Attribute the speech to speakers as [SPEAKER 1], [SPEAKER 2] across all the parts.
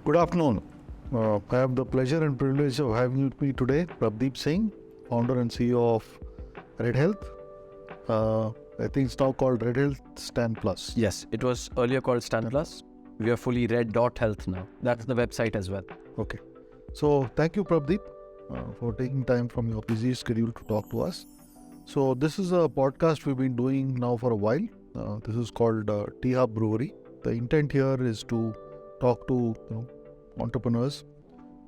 [SPEAKER 1] Good afternoon. I have the pleasure and privilege of having with me today Prabhdeep Singh, founder and CEO of RED.Health. I think it's now called RED.Health StanPlus.
[SPEAKER 2] Yes, it was earlier called StanPlus. We are fully RED.Health now. That's the website as well.
[SPEAKER 1] Okay. So thank you, Prabhdeep, for taking time from your busy schedule to talk to us. So this is a podcast we've been doing now for a while. This is called T-Hub Brewery. The intent here is to talk to entrepreneurs,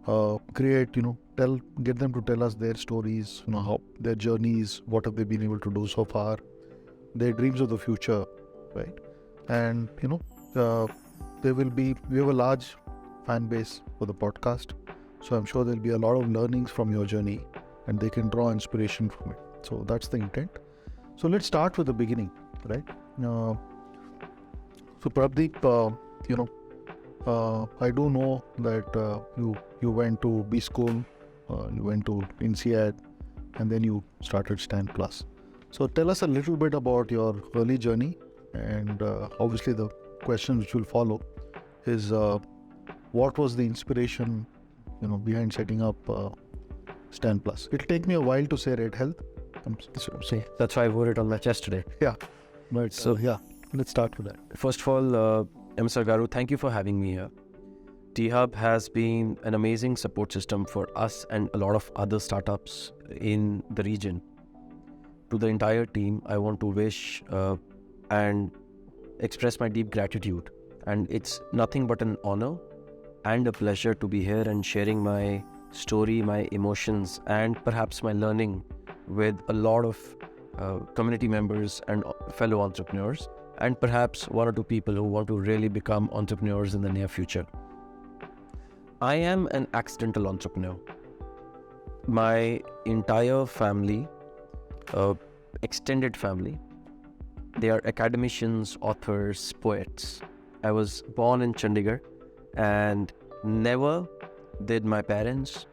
[SPEAKER 1] get them to tell us their stories, how their journeys, what have they been able to do so far, their dreams of the future, right? And we have a large fan base for the podcast, so I'm sure there'll be a lot of learnings from your journey, and they can draw inspiration from it. So that's the intent. So let's start with the beginning, right? So Prabhdeep, I do know that you went to B school, you went to INSEAD, and then you started StanPlus. So tell us a little bit about your early journey, and obviously the question which will follow is what was the inspiration, behind setting up StanPlus? It'll take me a while to say RED.Health.
[SPEAKER 2] That's why I wore it on my chest today.
[SPEAKER 1] Yeah, right. So let's start with that.
[SPEAKER 2] First of all, Mr. Garu, thank you for having me here. T-Hub has been an amazing support system for us and a lot of other startups in the region. To the entire team, I want to wish and express my deep gratitude. And it's nothing but an honor and a pleasure to be here and sharing my story, my emotions, and perhaps my learning with a lot of community members and fellow entrepreneurs, and perhaps one or two people who want to really become entrepreneurs in the near future. I am an accidental entrepreneur. My entire family, extended family, they are academicians, authors, poets. I was born in Chandigarh, and never did my parents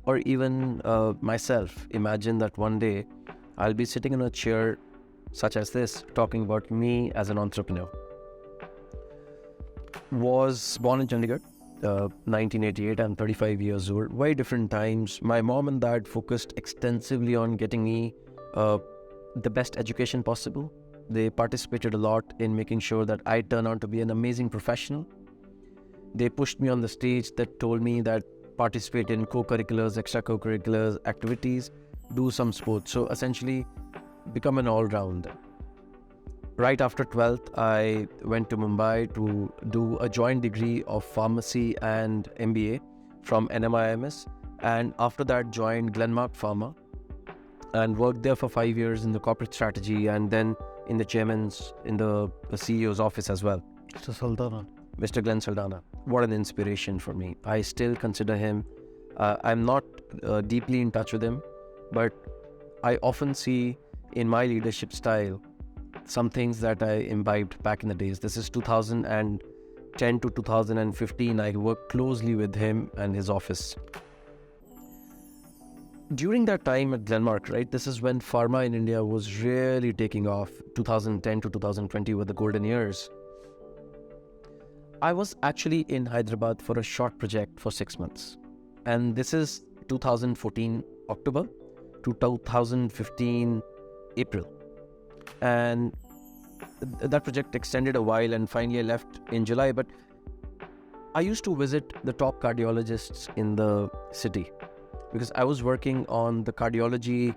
[SPEAKER 2] or even myself imagine that one day I'll be sitting in a chair such as this, talking about me as an entrepreneur. Was born in Chandigarh, 1988. I'm 35 years old. Very different times. My mom and dad focused extensively on getting me the best education possible. They participated a lot in making sure that I turn out to be an amazing professional. They pushed me on the stage that told me that participate in co-curriculars, extra-co-curriculars, activities, do some sports. So essentially, become an all-rounder. Right after 12th, I went to Mumbai to do a joint degree of pharmacy and MBA from NMIMS. And after that, joined Glenmark Pharma and worked there for 5 years in the corporate strategy and then in the CEO's office as well. Mr. Glenn Saldana. What an inspiration for me. I still consider him. I'm not deeply in touch with him, but I often see in my leadership style some things that I imbibed back in the days. This is 2010 to 2015. I worked closely with him and his office. During that time at Glenmark, right, this is when pharma in India was really taking off. 2010 to 2020 were the golden years. I was actually in Hyderabad for a short project for 6 months. And this is 2014 October to 2015 April. And that project extended a while, and finally I left in July. But I used to visit the top cardiologists in the city because I was working on the cardiology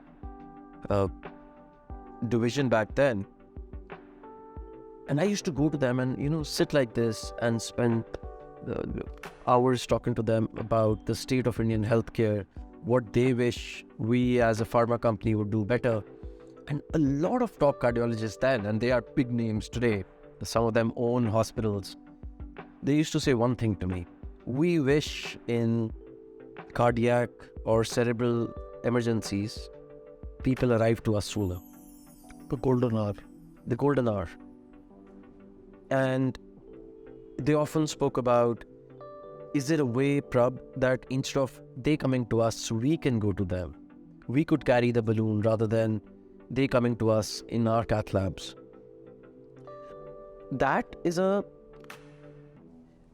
[SPEAKER 2] division back then. And I used to go to them and, sit like this and spend hours talking to them about the state of Indian healthcare, what they wish we as a pharma company would do better. And a lot of top cardiologists then, and they are big names today, some of them own hospitals, they used to say one thing to me: we wish in cardiac or cerebral emergencies, people arrive to us sooner.
[SPEAKER 1] The golden hour.
[SPEAKER 2] The golden hour. And they often spoke about, is there a way, Prab, that instead of they coming to us, we can go to them? We could carry the balloon rather than they coming to us in our cath labs. That is a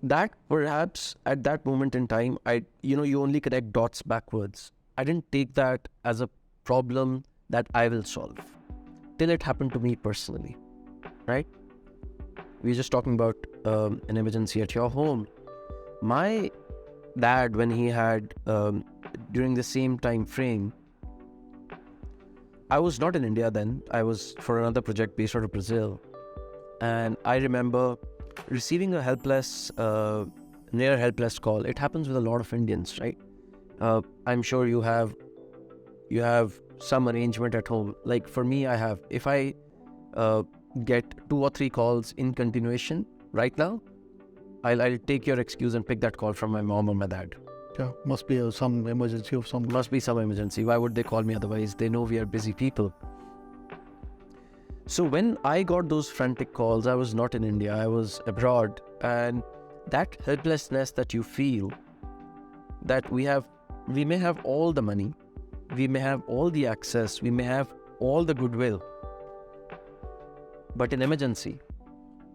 [SPEAKER 2] that perhaps at that moment in time, you only connect dots backwards. I didn't take that as a problem that I will solve till it happened to me personally, right? We're just talking about an emergency at your home. My dad, when he had, during the same time frame, I was not in India then. I was for another project based out of Brazil. And I remember receiving a near helpless call. It happens with a lot of Indians, right? I'm sure you have some arrangement at home. Like for me, I have. If I get 2 or 3 calls in continuation right now, I'll take your excuse and pick that call from my mom or my dad.
[SPEAKER 1] Yeah, must be some emergency of some.
[SPEAKER 2] Must be some emergency. Why would they call me otherwise? They know we are busy people. So when I got those frantic calls, I was not in India, I was abroad. And that helplessness that you feel, that we may have all the money, we may have all the access, we may have all the goodwill, but in emergency,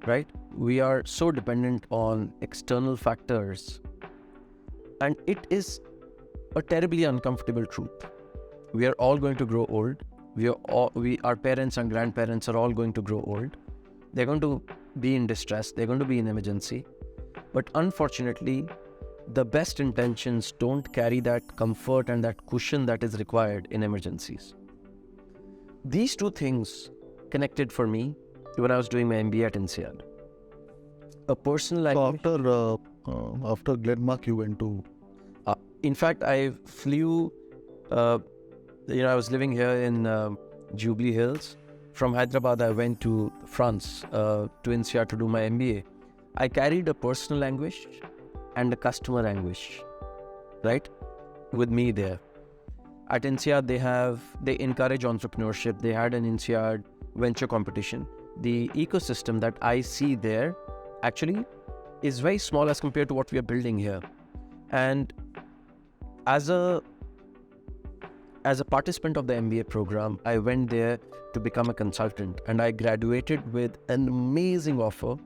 [SPEAKER 2] right? We are so dependent on external factors, and it is a terribly uncomfortable truth. We are all going to grow old. Our parents and grandparents are all going to grow old. They're going to be in distress. They're going to be in emergency. But unfortunately, the best intentions don't carry that comfort and that cushion that is required in emergencies. These two things connected for me when I was doing my MBA at INSEAD. A personal language.
[SPEAKER 1] So after Glenmark, you went to.
[SPEAKER 2] In fact, I flew. I was living here in Jubilee Hills. From Hyderabad, I went to France, to INSEAD to do my MBA. I carried a personal anguish and a customer anguish, right, with me there. At INSEAD, they encourage entrepreneurship. They had an INSEAD venture competition. The ecosystem that I see there actually is very small as compared to what we are building here. And as a participant of the MBA program, I went there to become a consultant, and I graduated with an amazing offer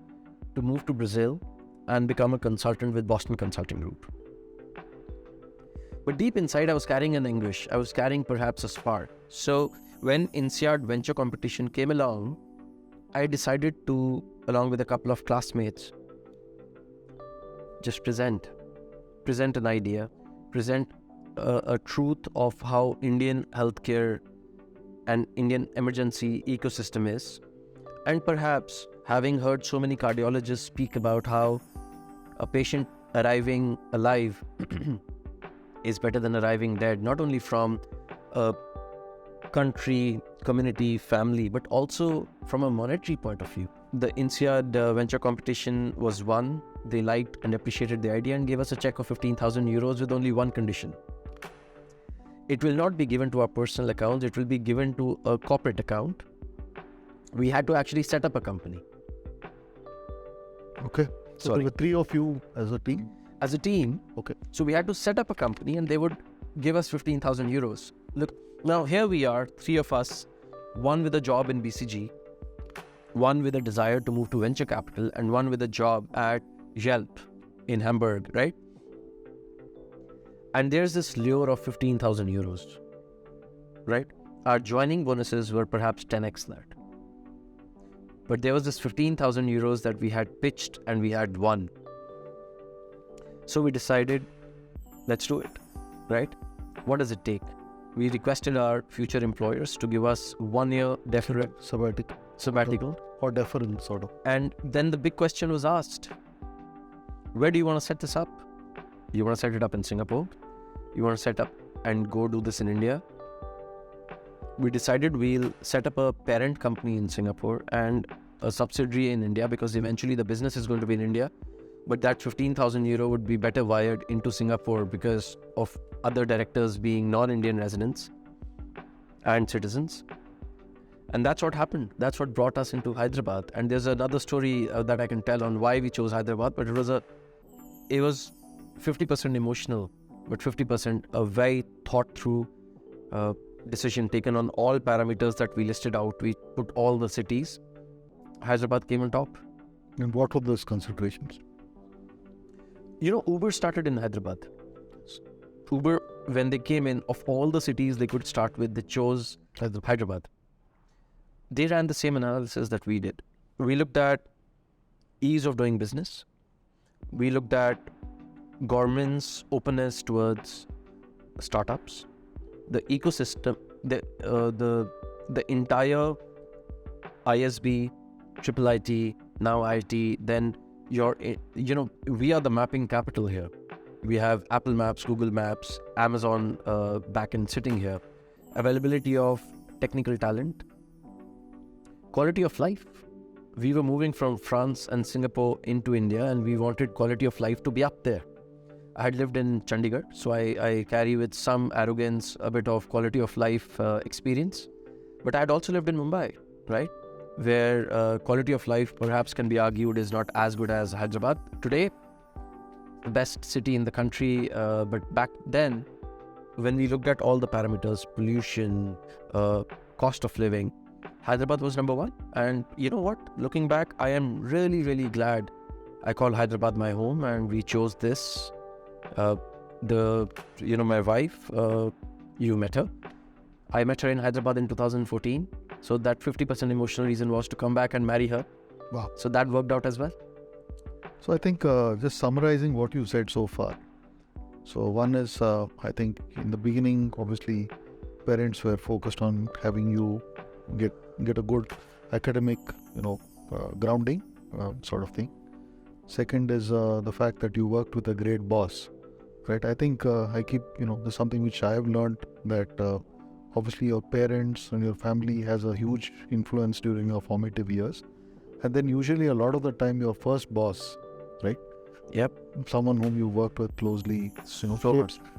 [SPEAKER 2] to move to Brazil and become a consultant with Boston Consulting Group. But deep inside, I was carrying an anguish. I was carrying perhaps a spark. So when INSEAD venture competition came along, I decided to, along with a couple of classmates, just present an idea, present a truth of how Indian healthcare and Indian emergency ecosystem is. And perhaps having heard so many cardiologists speak about how a patient arriving alive is better than arriving dead, not only from a country, community, family, but also from a monetary point of view. The INSEAD venture competition was won. They liked and appreciated the idea and gave us a check of 15,000 euros with only one condition. It will not be given to our personal accounts. It will be given to a corporate account. We had to actually set up a company.
[SPEAKER 1] Okay. So there were 3 of you as a team?
[SPEAKER 2] As a team.
[SPEAKER 1] Okay.
[SPEAKER 2] So we had to set up a company and they would give us 15,000 euros. Look, now here we are, 3 of us, one with a job in BCG, one with a desire to move to venture capital, and one with a job at Yelp in Hamburg, right? And there's this lure of 15,000 euros, right? Our joining bonuses were perhaps 10x that. But there was this 15,000 euros that we had pitched and we had won. So we decided, let's do it, right? What does it take? We requested our future employers to give us 1 year deferred sabbatical
[SPEAKER 1] or deferral sort of.
[SPEAKER 2] And then the big question was asked, where do you want to set this up? You want to set it up in Singapore? You want to set up and go do this in India? We decided we'll set up a parent company in Singapore and a subsidiary in India, because eventually the business is going to be in India. But that 15,000 euro would be better wired into Singapore because of other directors being non-Indian residents and citizens. And that's what happened. That's what brought us into Hyderabad. And there's another story that I can tell on why we chose Hyderabad, but it was 50% emotional, but 50% a very thought through decision taken on all parameters that we listed out. We put all the cities. Hyderabad came on top.
[SPEAKER 1] And what were those considerations?
[SPEAKER 2] Uber started in Hyderabad. Uber, when they came in, of all the cities they could start with, they chose Hyderabad. They ran the same analysis that we did. We looked at ease of doing business. We looked at government's openness towards startups, the ecosystem, the entire ISB, triple IT, now IT. Then we are the mapping capital here. We have Apple Maps, Google Maps, Amazon backend sitting here. Availability of technical talent, quality of life. We were moving from France and Singapore into India, and we wanted quality of life to be up there. I had lived in Chandigarh, so I carry with some arrogance a bit of quality of life experience. But I had also lived in Mumbai, right? Where quality of life perhaps can be argued is not as good as Hyderabad. Today, the best city in the country, but back then, when we looked at all the parameters, pollution, cost of living, Hyderabad was number one. And you know what? Looking back, I am really, really glad I call Hyderabad my home, and we chose this. My wife, you met her. I met her in Hyderabad in 2014. So that 50% emotional reason was to come back and marry her.
[SPEAKER 1] Wow.
[SPEAKER 2] So that worked out as well.
[SPEAKER 1] So I think just summarizing what you said so far. So one is, I think in the beginning, obviously, parents were focused on having you get a good academic, grounding sort of thing. Second is the fact that you worked with a great boss, right? I think there's something which I have learned that obviously your parents and your family has a huge influence during your formative years. And then usually a lot of the time your first boss, right?
[SPEAKER 2] Yep.
[SPEAKER 1] Someone whom you worked with closely,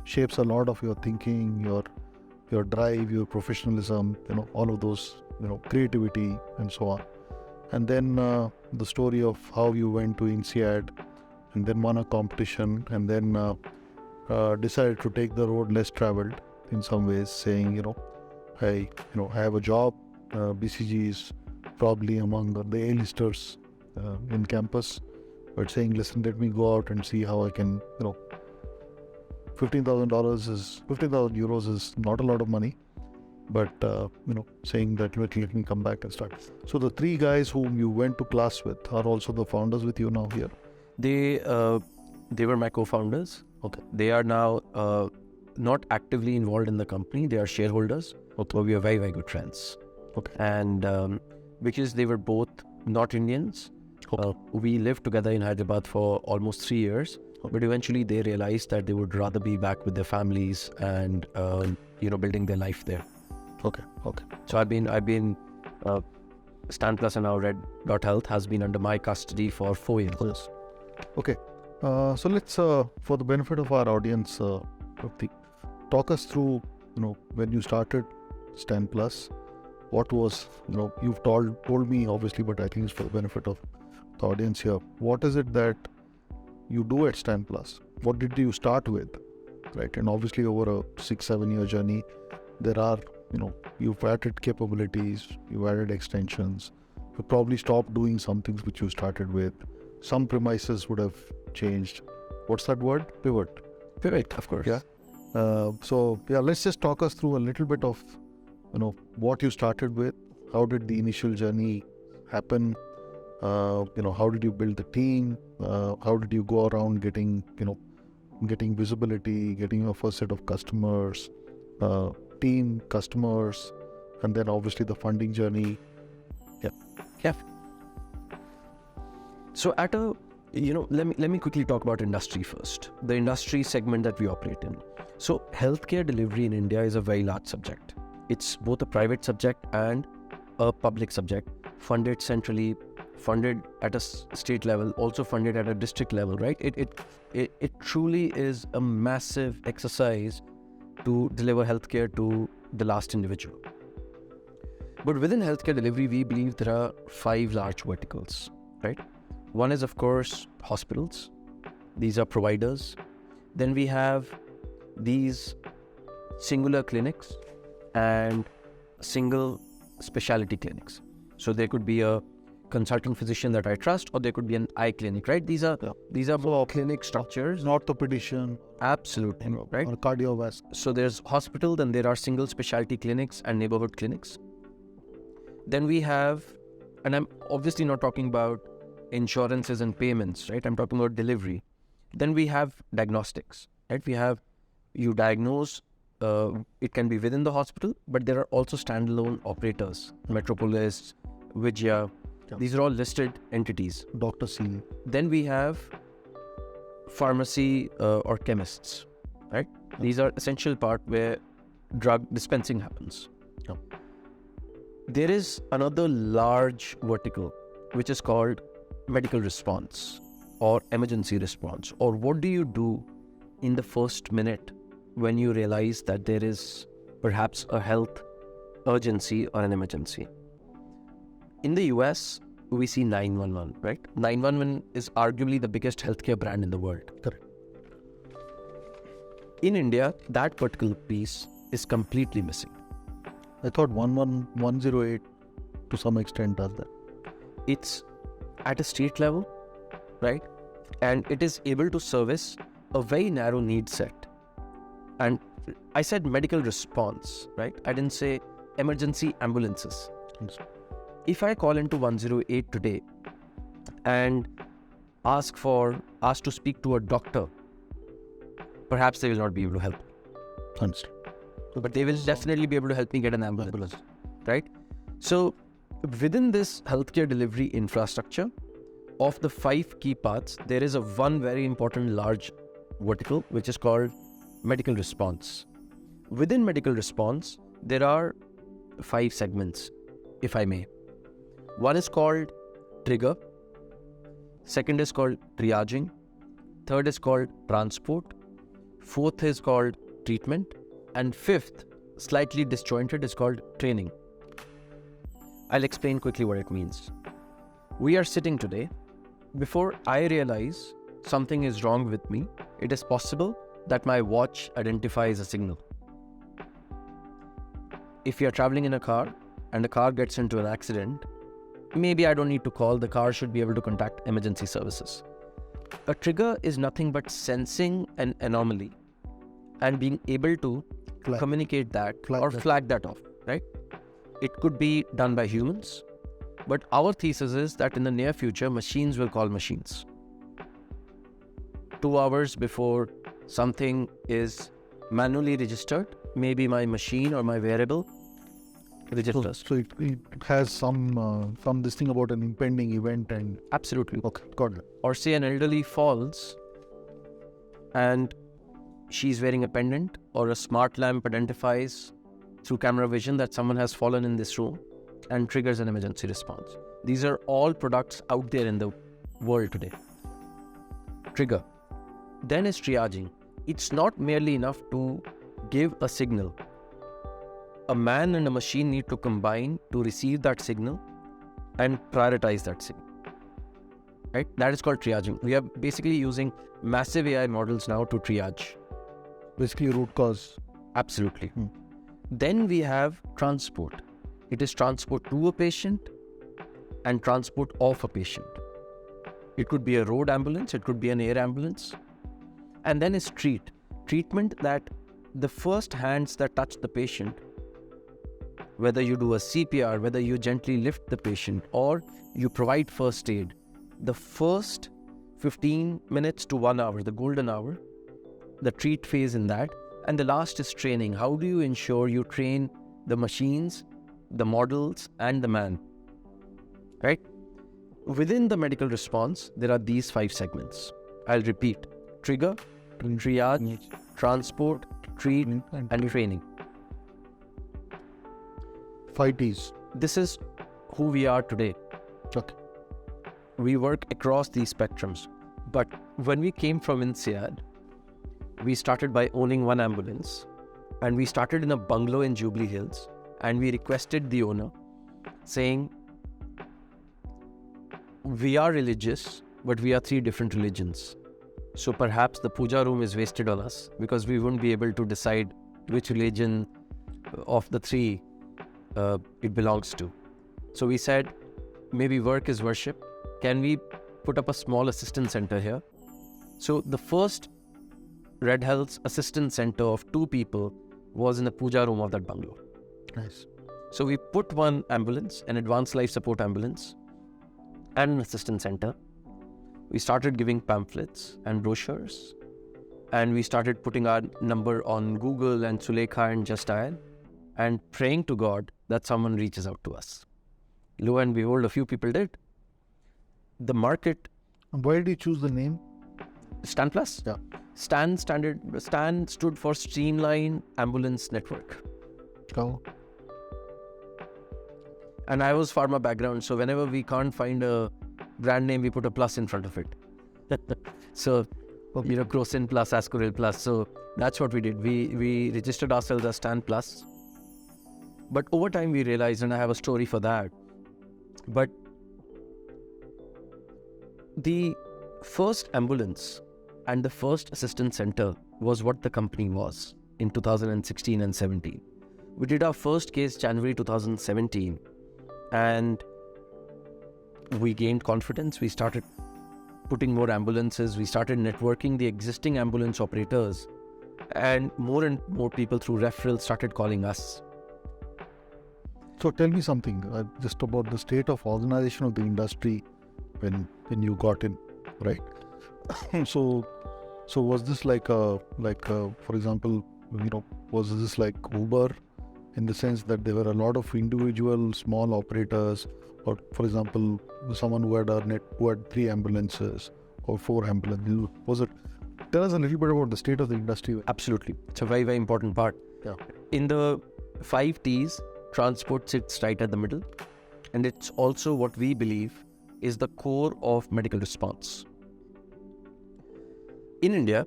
[SPEAKER 1] shapes a lot of your thinking, your drive, your professionalism, all of those, creativity and so on. And then the story of how you went to INSEAD and then won a competition and then decided to take the road less traveled in some ways, saying, I have a job. BCG is probably among the A-listers in campus, but saying, listen, let me go out and see how I can, $15,000 euros is not a lot of money, but saying that let me come back and start. So the three guys whom you went to class with are also the founders with you now here.
[SPEAKER 2] They were my co-founders.
[SPEAKER 1] Okay.
[SPEAKER 2] They are now not actively involved in the company. They are shareholders.
[SPEAKER 1] Okay.
[SPEAKER 2] But we are very, very good friends.
[SPEAKER 1] Okay.
[SPEAKER 2] And because they were both not Indians,
[SPEAKER 1] okay.
[SPEAKER 2] We lived together in Hyderabad for almost 3 years. Okay. But eventually they realized that they would rather be back with their families and building their life there.
[SPEAKER 1] Okay.
[SPEAKER 2] So I've been StanPlus and now RED.Health has been under my custody for 4 years.
[SPEAKER 1] Yes. Okay. So let's, for the benefit of our audience, Prabhdeep, talk us through, when you started StanPlus, what was, you've told me obviously, but I think it's for the benefit of the audience here. What is it that you do at StanPlus? What did you start with, right? And obviously over a 6-7 year journey, there are, you've added capabilities, you've added extensions, you probably stopped doing some things which you started with. Some premises would have changed. What's that word? Pivot,
[SPEAKER 2] of course.
[SPEAKER 1] Yeah. Let's just talk us through a little bit of, what you started with. How did the initial journey happen? How did you build the team? How did you go around getting visibility, getting your first set of customers, team, customers, and then obviously the funding journey.
[SPEAKER 2] Yeah. So let me quickly talk about industry first. The industry segment that we operate in. So healthcare delivery in India is a very large subject. It's both a private subject and a public subject, funded centrally, funded at a state level, also funded at a district level, right? It truly is a massive exercise to deliver healthcare to the last individual. But within healthcare delivery, we believe there are 5 large verticals, right? One is, of course, hospitals. These are providers. Then we have these singular clinics and single specialty clinics. So there could be a consultant physician that I trust, or there could be an eye clinic, right? These are more clinic structures.
[SPEAKER 1] An orthopedician,
[SPEAKER 2] Absolutely, right?
[SPEAKER 1] or cardiovascular.
[SPEAKER 2] So there's hospital, then there are single specialty clinics and neighborhood clinics. Then we have, and I'm obviously not talking about insurances and payments, right? I'm talking about delivery. Then we have diagnostics, right? You diagnose, it can be within the hospital, but there are also standalone operators, Metropolis, Vijaya.
[SPEAKER 1] Yeah.
[SPEAKER 2] These are all listed entities.
[SPEAKER 1] Dr. C.
[SPEAKER 2] Then we have pharmacy or chemists, right? These are essential part where drug dispensing happens.
[SPEAKER 1] Yeah.
[SPEAKER 2] There is another large vertical, which is called medical response or emergency response, or what do you do in the first minute when you realize that there is perhaps a health urgency or an emergency. In the US, we see 911, right? 911 is arguably the biggest healthcare brand in the world.
[SPEAKER 1] Correct.
[SPEAKER 2] In India, that particular piece is completely missing.
[SPEAKER 1] I thought 108 to some extent does that.
[SPEAKER 2] It's at a state level, right? And it is able to service a very narrow need set. And I said medical response, right? I didn't say emergency ambulances.
[SPEAKER 1] Yes.
[SPEAKER 2] If I call into 108 today and ask to speak to a doctor, perhaps they will not be able to help.
[SPEAKER 1] Understood.
[SPEAKER 2] But they will definitely be able to help me get an ambulance, right? So within this healthcare delivery infrastructure, of the 5 key parts, there is one very important large vertical, which is called medical response. Within medical response, there are 5 segments, if I may. One is called trigger. Second is called triaging. Third is called transport. Fourth is called treatment. And fifth, slightly disjointed, is called training. I'll explain quickly what it means. We are sitting today. Before I realize something is wrong with me, it is possible that my watch identifies a signal. If you are traveling in a car and the car gets into an accident, maybe I don't need to call, the car should be able to contact emergency services. A trigger is nothing but sensing an anomaly and being able to communicate that or flag that off, right? It could be done by humans, but our thesis is that in the near future, machines will call machines. 2 hours before something is manually registered, maybe my machine or my wearable registers.
[SPEAKER 1] So it has some this thing about an impending event and...
[SPEAKER 2] Absolutely.
[SPEAKER 1] Okay, got it.
[SPEAKER 2] Or say an elderly falls and she's wearing a pendant, or a smart lamp identifies through camera vision that someone has fallen in this room and triggers an emergency response. These are all products out there in the world today. Trigger. Then is triaging. It's not merely enough to give a signal. A man and a machine need to combine to receive that signal and prioritize that signal. Right? That is called triaging. We are basically using massive AI models now to triage.
[SPEAKER 1] Basically root cause.
[SPEAKER 2] Absolutely. Then we have transport. It is transport to a patient and transport of a patient. It could be a road ambulance, it could be an air ambulance. And then is treatment, that the first hands that touch the patient, whether you do a CPR, whether you gently lift the patient or you provide first aid, the first 15 minutes to 1 hour, the golden hour, the treat phase in that. And the last is training. How do you ensure you train the machines, the models, and the man? Right? Within the medical response, there are these 5 segments. I'll repeat. Trigger, triage, transport, treat, and training.
[SPEAKER 1] 5 T's.
[SPEAKER 2] This is who we are today.
[SPEAKER 1] Okay.
[SPEAKER 2] We work across these spectrums. But when we came from INSEAD, we started by owning 1 ambulance, and we started in a bungalow in Jubilee Hills, and we requested the owner saying, we are religious, but we are 3 different religions. So perhaps the puja room is wasted on us because we wouldn't be able to decide which religion of the 3 it belongs to. So we said, maybe work is worship. Can we put up a small assistance center here? So the first RED.Health's assistance center of 2 people was in the puja room of that bungalow.
[SPEAKER 1] Nice.
[SPEAKER 2] So we put one ambulance, an advanced life support ambulance, and an assistance center. We started giving pamphlets and brochures, and we started putting our number on Google and Sulekha and Just Dial, and praying to God that someone reaches out to us. Lo and behold, a few people did. The market...
[SPEAKER 1] And why did you choose the name?
[SPEAKER 2] StanPlus?
[SPEAKER 1] Yeah.
[SPEAKER 2] Stan stood for Streamline Ambulance Network.
[SPEAKER 1] Oh.
[SPEAKER 2] And I was pharma background, so whenever we can't find a brand name, we put a plus in front of it. So, Crocin plus, Ascoril plus. So that's what we did. We registered ourselves as StanPlus. But over time we realized, and I have a story for that, but the first ambulance and the first assistance center was what the company was in 2016 and 17. We did our first case January 2017, and we gained confidence. We started putting more ambulances. We started networking the existing ambulance operators, and more people through referrals started calling us.
[SPEAKER 1] So tell me something just about the state of organization of the industry when you got in, right? So was this like for example, was this like Uber in the sense that there were a lot of individual small operators, or for example, someone who had 3 ambulances or 4 ambulances? Was it? Tell us a little bit about the state of the industry.
[SPEAKER 2] Absolutely, it's a very, very important part.
[SPEAKER 1] Yeah.
[SPEAKER 2] In the 5 T's, transport sits right at the middle, and it's also what we believe is the core of medical response. In India,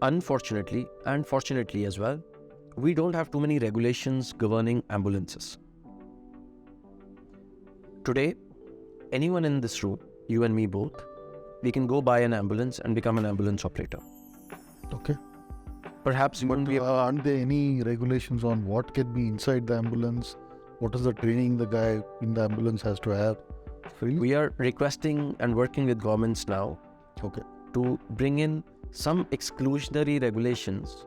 [SPEAKER 2] unfortunately and fortunately as well, we don't have too many regulations governing ambulances. Today, anyone in this room, you and me both, we can go buy an ambulance and become an ambulance operator.
[SPEAKER 1] Okay.
[SPEAKER 2] Perhaps you wouldn't be...
[SPEAKER 1] aren't there any regulations on what can be inside the ambulance? What is the training the guy in the ambulance has to have? Really?
[SPEAKER 2] We are requesting and working with governments now to bring in some exclusionary regulations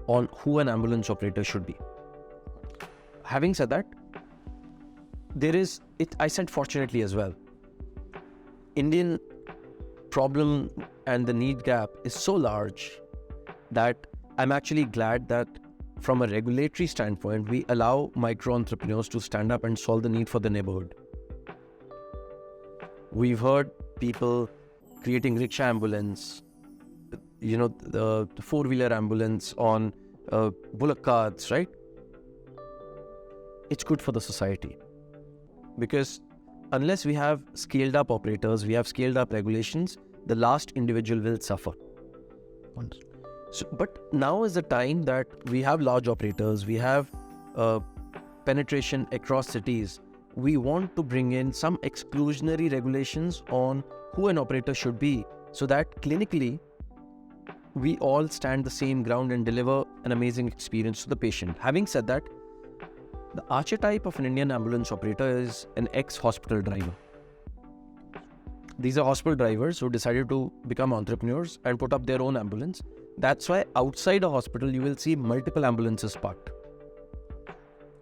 [SPEAKER 2] on who an ambulance operator should be. Having said that, I said fortunately as well. Indian problem and the need gap is so large that I'm actually glad that from a regulatory standpoint, we allow micro entrepreneurs to stand up and solve the need for the neighborhood. We've heard people creating rickshaw ambulance, the 4-wheeler ambulance on bullock carts, right? It's good for the society, because unless we have scaled up operators, we have scaled up regulations, the last individual will suffer. So, but now is the time that we have large operators, we have penetration across cities. We want to bring in some exclusionary regulations on who an operator should be, so that clinically we all stand the same ground and deliver an amazing experience to the patient. Having said that, the archetype of an Indian ambulance operator is an ex-hospital driver. These are hospital drivers who decided to become entrepreneurs and put up their own ambulance. That's why outside a hospital you will see multiple ambulances parked.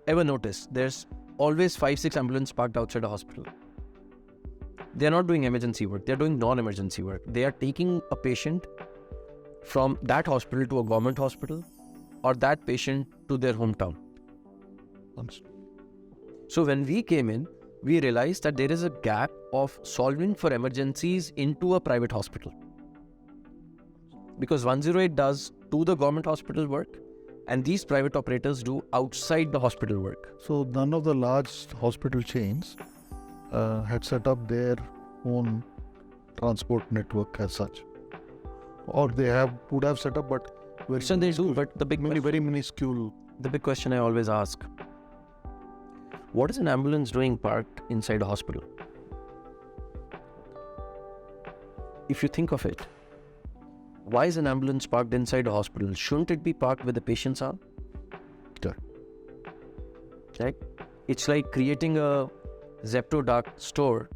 [SPEAKER 2] Ever notice there's always 5-6 ambulances parked outside a hospital? They're not doing emergency work, they're doing non-emergency work. They are taking a patient from that hospital to a government hospital, or that patient to their hometown. So when we came in, we realized that there is a gap of solving for emergencies into a private hospital. Because 108 does to the government hospital work, and these private operators do outside the hospital work.
[SPEAKER 1] So none of the large hospital chains had set up their own transport network as such, or they would have set up, but
[SPEAKER 2] So they do, but the big
[SPEAKER 1] very minuscule.
[SPEAKER 2] The big question I always ask: what is an ambulance doing parked inside a hospital? If you think of it, why is an ambulance parked inside a hospital? Shouldn't it be parked where the patients are?
[SPEAKER 1] Sure.
[SPEAKER 2] Right? It's like creating a Zepto dark store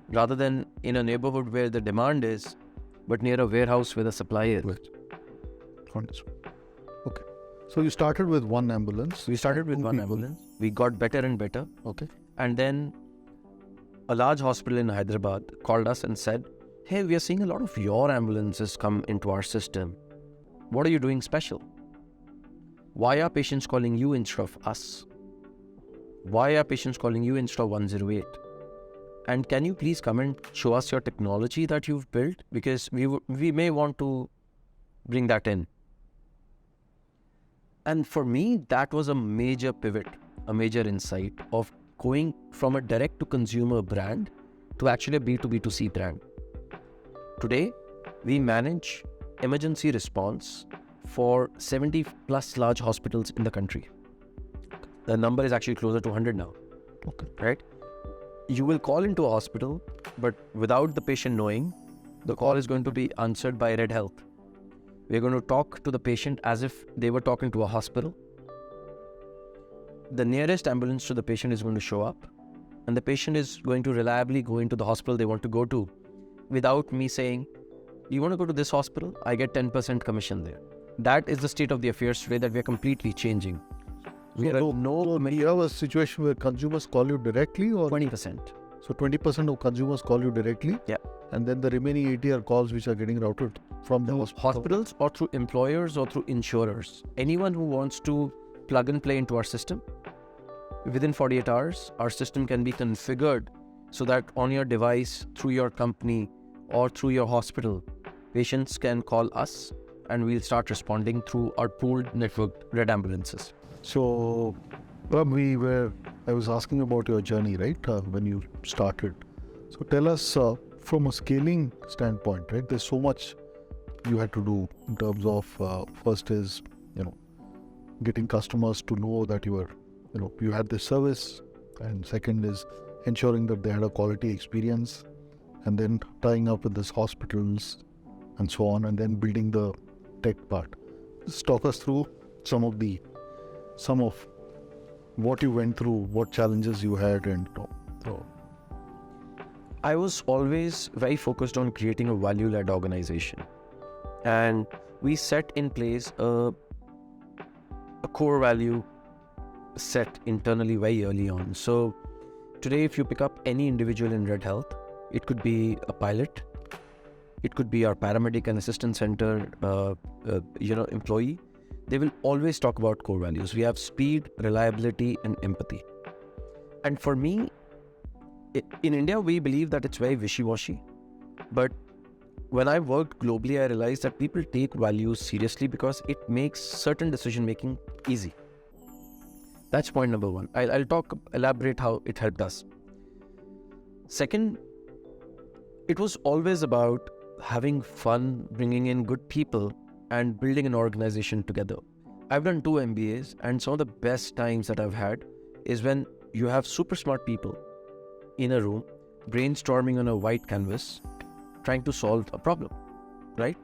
[SPEAKER 2] rather than in a neighborhood where the demand is, but near a warehouse where the supply is.
[SPEAKER 1] Right. Understood. Okay. So you started with one ambulance.
[SPEAKER 2] We started with
[SPEAKER 1] Two
[SPEAKER 2] one
[SPEAKER 1] people.
[SPEAKER 2] ambulance. We got better and better.
[SPEAKER 1] Okay.
[SPEAKER 2] And then a large hospital in Hyderabad called us and said, hey, we are seeing a lot of your ambulances come into our system. What are you doing special? Why are patients calling you instead of us? Why are patients calling you instead of 108? And can you please come and show us your technology that you've built? Because we may want to bring that in. And for me, that was a major pivot, a major insight of going from a direct-to-consumer brand to actually a B2B2C brand. Today, we manage emergency response for 70 plus large hospitals in the country. The number is actually closer to 100 now.
[SPEAKER 1] Okay.
[SPEAKER 2] Right? You will call into a hospital, but without the patient knowing, the call is going to be answered by RED.Health. We're going to talk to the patient as if they were talking to a hospital. The nearest ambulance to the patient is going to show up, and the patient is going to reliably go into the hospital they want to go to without me saying, you want to go to this hospital? I get 10% commission there. That is the state of the affairs today that we are completely changing.
[SPEAKER 1] So you have a situation where consumers call you directly, or
[SPEAKER 2] 20%.
[SPEAKER 1] So 20% of consumers call you directly?
[SPEAKER 2] Yeah.
[SPEAKER 1] And then the remaining 80 are calls which are getting routed from the
[SPEAKER 2] hospitals or through employers or through insurers. Anyone who wants to plug and play into our system, within 48 hours, our system can be configured so that on your device, through your company or through your hospital, patients can call us and we'll start responding through our pooled network RED ambulances.
[SPEAKER 1] So, I was asking about your journey, right? When you started. So tell us from a scaling standpoint, right? There's so much you had to do in terms of first is, getting customers to know that you had this service, and second is ensuring that they had a quality experience, and then tying up with these hospitals and so on, and then building the tech part. Just talk us through some of what you went through, what challenges you had, and so.
[SPEAKER 2] I was always very focused on creating a value-led organization, and we set in place a core value set internally very early on. So today, if you pick up any individual in RED.Health, it could be a pilot, it could be our paramedic and assistant center employee. They will always talk about core values. We have speed, reliability, and empathy. And for me, in India, we believe that it's very wishy-washy. But when I worked globally, I realized that people take values seriously because it makes certain decision-making easy. That's point number one. I'll elaborate how it helped us. Second, it was always about having fun, bringing in good people, and building an organization together. I've done 2 MBAs, and some of the best times that I've had is when you have super smart people in a room, brainstorming on a white canvas, trying to solve a problem, right?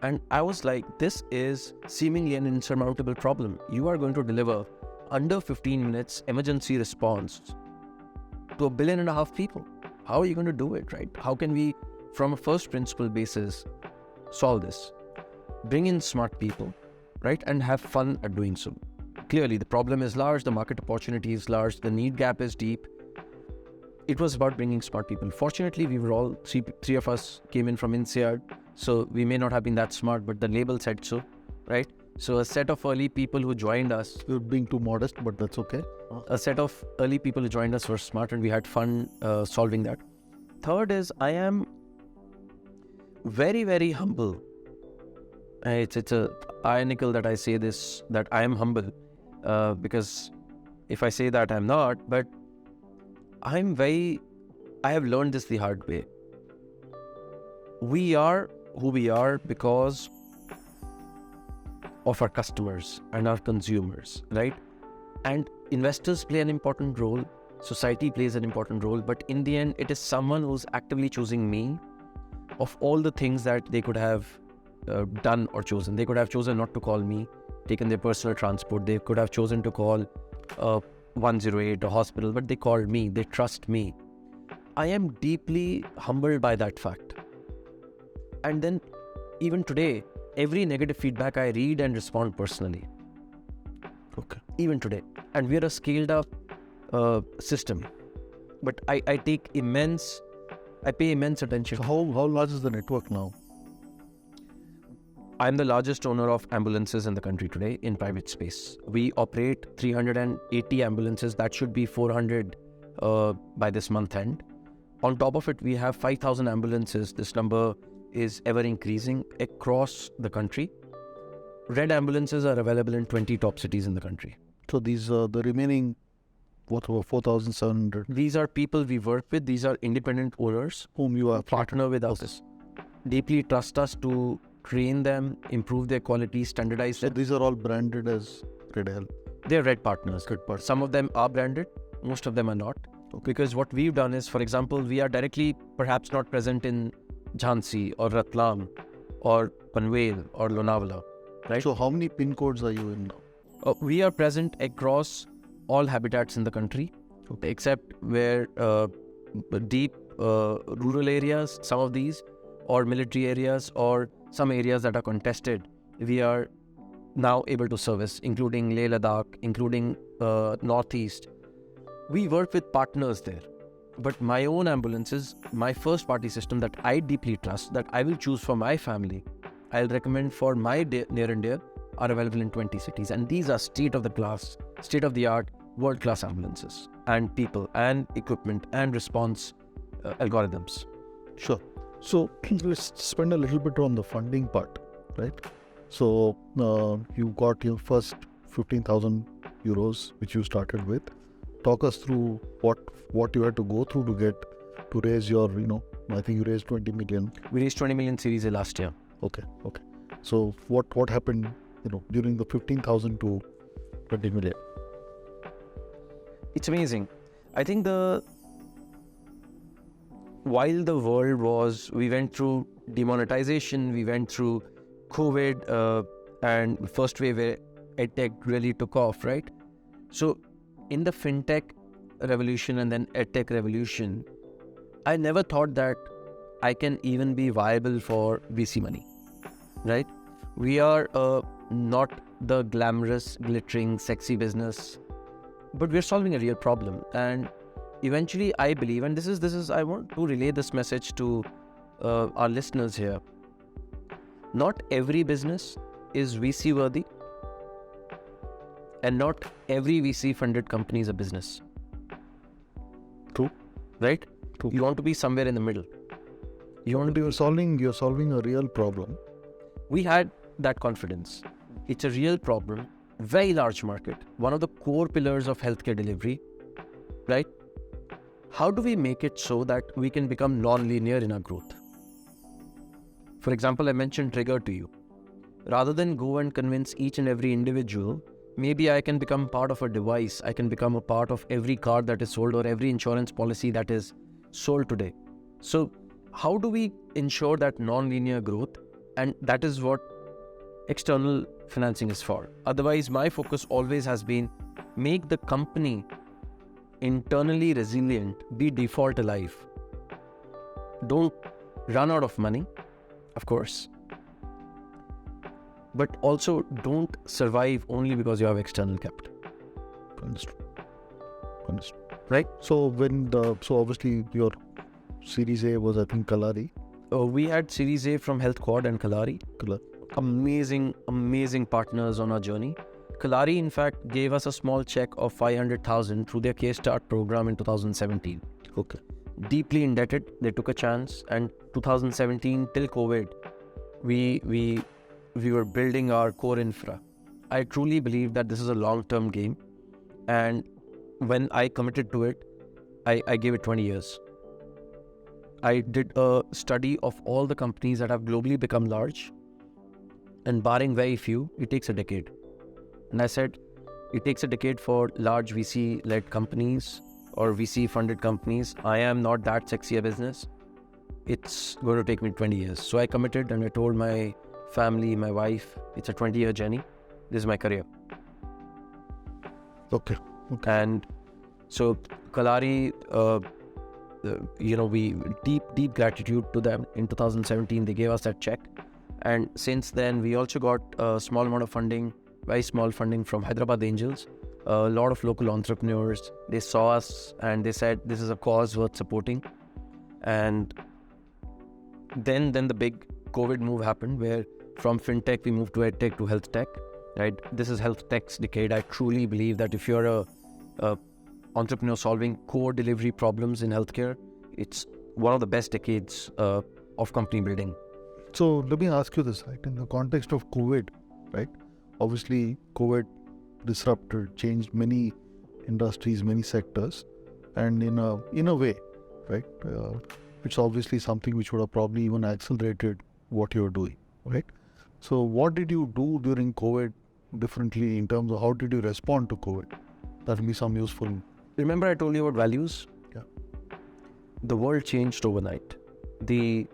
[SPEAKER 2] And I was like, this is seemingly an insurmountable problem. You are going to deliver under 15 minutes emergency response to 1.5 billion people. How are you going to do it, right? How can we, from a first principle basis, solve this? Bring in smart people, right? And have fun at doing so. Clearly, the problem is large, the market opportunity is large, the need gap is deep. It was about bringing smart people. Fortunately, we were all, three of us came in from INSEAD, so we may not have been that smart, but the label said so, right? So a set of early people who joined us...
[SPEAKER 1] You're being too modest, but that's okay.
[SPEAKER 2] A set of early people who joined us were smart, and we had fun solving that. Third is, I am very, very humble. It's ironical that I say this, that I am humble, because if I say that, I'm not, but I have learned this the hard way. We are who we are because of our customers and our consumers, right? And investors play an important role, society plays an important role, but in the end, it is someone who's actively choosing me of all the things that they could have done or chosen. They could have chosen not to call me, taken their personal transport. They could have chosen to call a 108, a hospital, but they called me, they trust me. I am deeply humbled by that fact. And then even today, every negative feedback I read and respond personally.
[SPEAKER 1] Okay.
[SPEAKER 2] Even today. And we are a scaled up system. But I pay immense attention.
[SPEAKER 1] So how large is the network now?
[SPEAKER 2] I'm the largest owner of ambulances in the country today in private space. We operate 380 ambulances. That should be 400 by this month end. On top of it, we have 5,000 ambulances. This number is ever increasing across the country. RED ambulances are available in 20 top cities in the country.
[SPEAKER 1] So these are the remaining, what, over 4,700
[SPEAKER 2] These are people we work with. These are independent owners
[SPEAKER 1] whom you are
[SPEAKER 2] partner with us, deeply trust us to train them, improve their quality, standardize
[SPEAKER 1] So
[SPEAKER 2] them.
[SPEAKER 1] these are all branded as RED.Health.
[SPEAKER 2] They're RED partners.
[SPEAKER 1] Good part.
[SPEAKER 2] Some of them are branded, most of them are not. Because what we've done is, for example, we are directly perhaps not present in Jhansi or Ratlam or Panvel or Lonavala, right?
[SPEAKER 1] So how many pin codes are you in now?
[SPEAKER 2] We are present across all habitats in the country, except where deep rural areas, some of these, or military areas, or some areas that are contested, we are now able to service, including Leh Ladakh, including Northeast. We work with partners there. But my own ambulances, my first party system that I deeply trust, that I will choose for my family, I'll recommend for my near and dear, are available in 20 cities. And these are state of the art, world class ambulances, and people, and equipment, and response algorithms.
[SPEAKER 1] Sure. So let's spend a little bit on the funding part, right? So you got your first 15,000 euros, which you started with. Talk us through what you had to go through to raise your, I think you raised 20 million.
[SPEAKER 2] We raised 20 million Series A last year.
[SPEAKER 1] Okay. So what happened, during the 15,000 to 20 million?
[SPEAKER 2] It's amazing. I think while the world we went through demonetization, we went through COVID, and first wave where EdTech really took off, right? So in the FinTech revolution and then EdTech revolution, I never thought that I can even be viable for VC money, right? We are not the glamorous, glittering, sexy business, but we're solving a real problem. And eventually, I believe, and this is, I want to relay this message to our listeners here. Not every business is VC worthy, and not every VC funded company is a business.
[SPEAKER 1] True.
[SPEAKER 2] Right?
[SPEAKER 1] True.
[SPEAKER 2] You want to be somewhere in the middle.
[SPEAKER 1] You're solving a real problem.
[SPEAKER 2] We had that confidence. It's a real problem, very large market, one of the core pillars of healthcare delivery, right? How do we make it so that we can become non-linear in our growth? For example, I mentioned trigger to you. Rather than go and convince each and every individual, maybe I can become part of a device. I can become a part of every card that is sold or every insurance policy that is sold today. So how do we ensure that non-linear growth? And that is what external financing is for. Otherwise, my focus always has been make the company internally resilient, be default alive. Don't run out of money, of course, but also don't survive only because you have external capital.
[SPEAKER 1] Understood.
[SPEAKER 2] Right?
[SPEAKER 1] So obviously your Series A was, I think, Kalari.
[SPEAKER 2] We had Series A from Health Quad and Kalari. Amazing partners on our journey. Kalari, in fact, gave us a small check of 500,000 through their Case Start program in 2017.
[SPEAKER 1] Okay.
[SPEAKER 2] Deeply indebted, they took a chance, and 2017 till COVID, we were building our core infra. I truly believe that this is a long-term game, and when I committed to it, I gave it 20 years. I did a study of all the companies that have globally become large, and barring very few, it takes a decade. And I said, it takes a decade for large VC-led companies or VC-funded companies. I am not that sexy a business. It's going to take me 20 years. So I committed, and I told my family, my wife, it's a 20-year journey. This is my career.
[SPEAKER 1] Okay.
[SPEAKER 2] And So Kalari, we deep gratitude to them. In 2017, they gave us that check, and since then we also got a small amount of funding, very small funding from Hyderabad Angels. A lot of local entrepreneurs, they saw us and they said this is a cause worth supporting. And then the big COVID move happened, where from fintech we moved to edtech to health tech. Right, this is health tech's decade. I truly believe that if you're a entrepreneur solving core delivery problems in healthcare, it's one of the best decades of company building.
[SPEAKER 1] So let me ask you this, right? In the context of COVID, right? Obviously, COVID disrupted, changed many industries, many sectors, and in a way, right? It's obviously something which would have probably even accelerated what you're doing, right? So what did you do during COVID differently in terms of how did you respond to COVID? That will be some useful.
[SPEAKER 2] Remember I told you about values?
[SPEAKER 1] Yeah.
[SPEAKER 2] The world changed overnight. The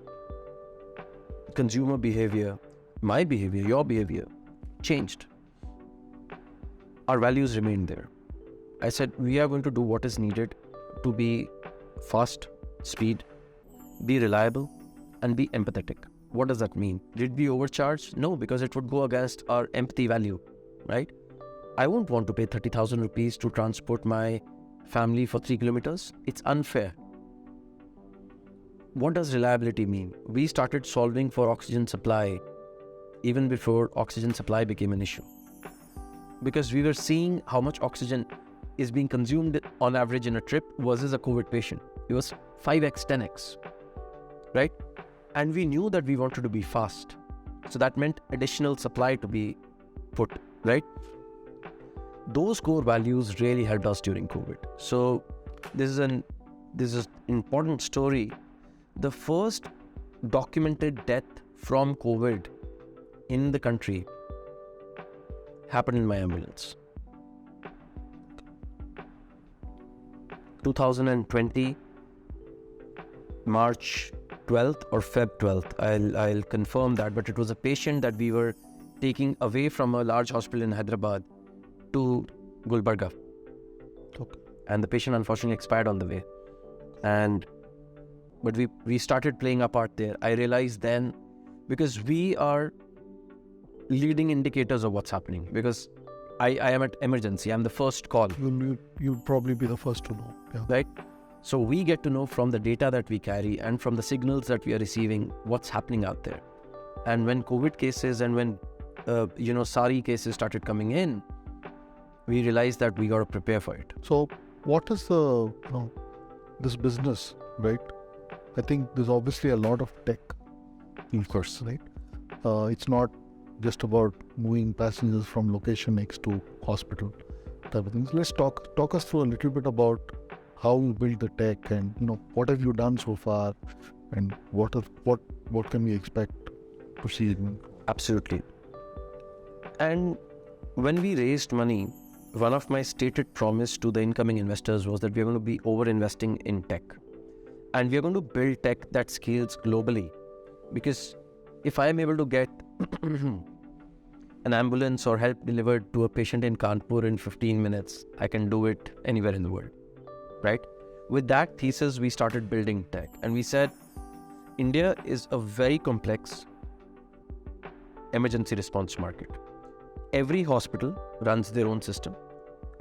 [SPEAKER 2] consumer behavior, my behavior, your behavior changed. Our values remained there. I said we are going to do what is needed to be fast, speed, be reliable, and be empathetic. What does that mean? Did we overcharge? No, because it would go against our empathy value, right? I won't want to pay 30,000 rupees to transport my family for 3 kilometers. It's unfair. What does reliability mean? We started solving for oxygen supply even before oxygen supply became an issue, because we were seeing how much oxygen is being consumed on average in a trip versus a COVID patient. It was 5x, 10x, right? And we knew that we wanted to be fast. So that meant additional supply to be put, right? Those core values really helped us during COVID. So this is an important story. The first documented death from COVID in the country happened in my ambulance. 2020, March 12th or Feb 12th, I'll confirm that, but it was a patient that we were taking away from a large hospital in Hyderabad to Gulbarga.
[SPEAKER 1] Okay.
[SPEAKER 2] And the patient unfortunately expired on the way. But we started playing our part there. I realized then, because we are leading indicators of what's happening, because I am at emergency, I'm the first call.
[SPEAKER 1] You'll probably be the first to know. Yeah.
[SPEAKER 2] Right? So we get to know from the data that we carry and from the signals that we are receiving what's happening out there. And when COVID cases and when SARI cases started coming in, we realized that we got to prepare for it.
[SPEAKER 1] So what is this business, right? I think there's obviously a lot of tech, of course, right? It's not just about moving passengers from location X to hospital type of things. Let's talk us through a little bit about how you build the tech and what have you done so far, and what can we expect proceeding?
[SPEAKER 2] Absolutely. And when we raised money, one of my stated promise to the incoming investors was that we are going to be over-investing in tech. And we are going to build tech that scales globally. Because if I am able to get an ambulance or help delivered to a patient in Kanpur in 15 minutes, I can do it anywhere in the world, right? With that thesis, we started building tech. And we said, India is a very complex emergency response market. Every hospital runs their own system.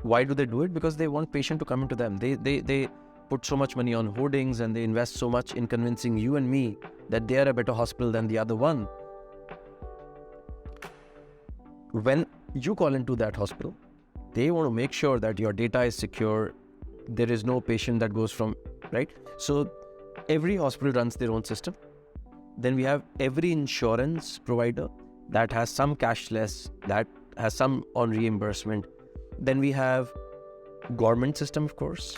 [SPEAKER 2] Why do they do it? Because they want patient to come into them. They put so much money on hoardings and they invest so much in convincing you and me that they are a better hospital than the other one. When you call into that hospital, they want to make sure that your data is secure. There is no patient that goes from, right? So every hospital runs their own system. Then we have every insurance provider that has some cashless, that has some on reimbursement. Then we have government system, of course.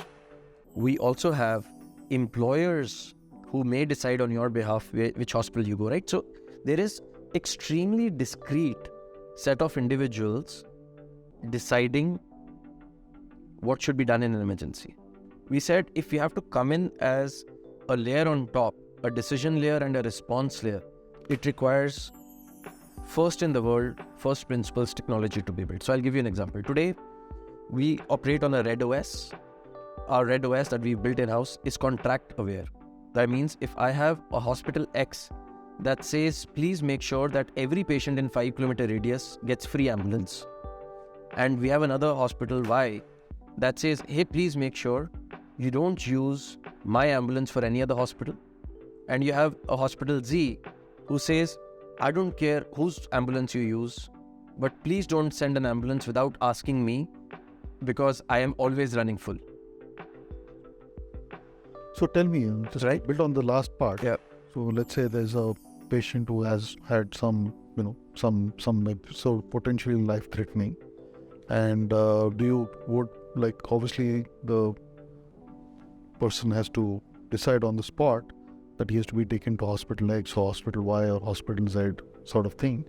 [SPEAKER 2] We also have employers who may decide on your behalf which hospital you go, right? So there is extremely discrete set of individuals deciding what should be done in an emergency. We said if we have to come in as a layer on top, a decision layer and a response layer, it requires first in the world, first principles technology to be built. So I'll give you an example. Today, we operate on a RED OS, our Red OS that we built in-house is contract aware. That means if I have a hospital X that says, please make sure that every patient in 5-kilometer radius gets free ambulance. And we have another hospital Y that says, hey, please make sure you don't use my ambulance for any other hospital. And you have a hospital Z who says, I don't care whose ambulance you use, but please don't send an ambulance without asking me because I am always running full.
[SPEAKER 1] So tell me, just
[SPEAKER 2] Right.
[SPEAKER 1] build on the last part.
[SPEAKER 2] Yeah.
[SPEAKER 1] So let's say there's a patient who has had some episode potentially life-threatening, and obviously the person has to decide on the spot that he has to be taken to hospital X or hospital Y or hospital Z sort of thing.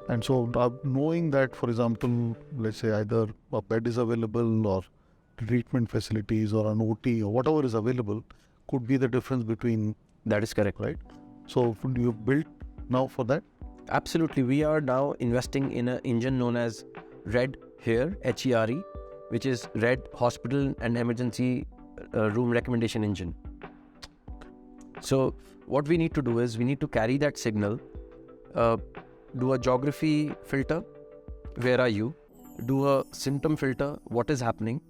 [SPEAKER 1] And so knowing that, for example, let's say either a bed is available or treatment facilities or an OT or whatever is available could be the difference between.
[SPEAKER 2] That is correct.
[SPEAKER 1] Right. So do you build now for that?
[SPEAKER 2] Absolutely. We are now investing in an engine known as RED here, HERE, which is RED Hospital and Emergency Room Recommendation Engine. So what we need to do is we need to carry that signal, do a geography filter, where are you? Do a symptom filter, what is happening?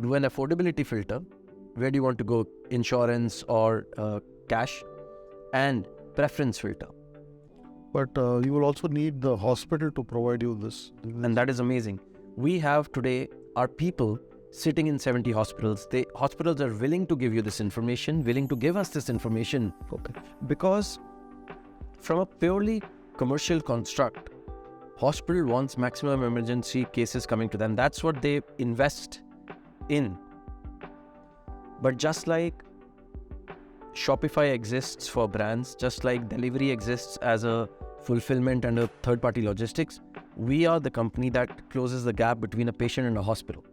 [SPEAKER 2] Do an affordability filter, where do you want to go, insurance or cash? And preference filter.
[SPEAKER 1] But you will also need the hospital to provide you this.
[SPEAKER 2] And that is amazing. We have today our people sitting in 70 hospitals. Hospitals are willing to give you this information, willing to give us this information.
[SPEAKER 1] Okay.
[SPEAKER 2] Because from a purely commercial construct, hospital wants maximum emergency cases coming to them. That's what they invest in. But just like Shopify exists for brands, just like delivery exists as a fulfillment and a third-party logistics, we are the company that closes the gap between a patient and a hospital.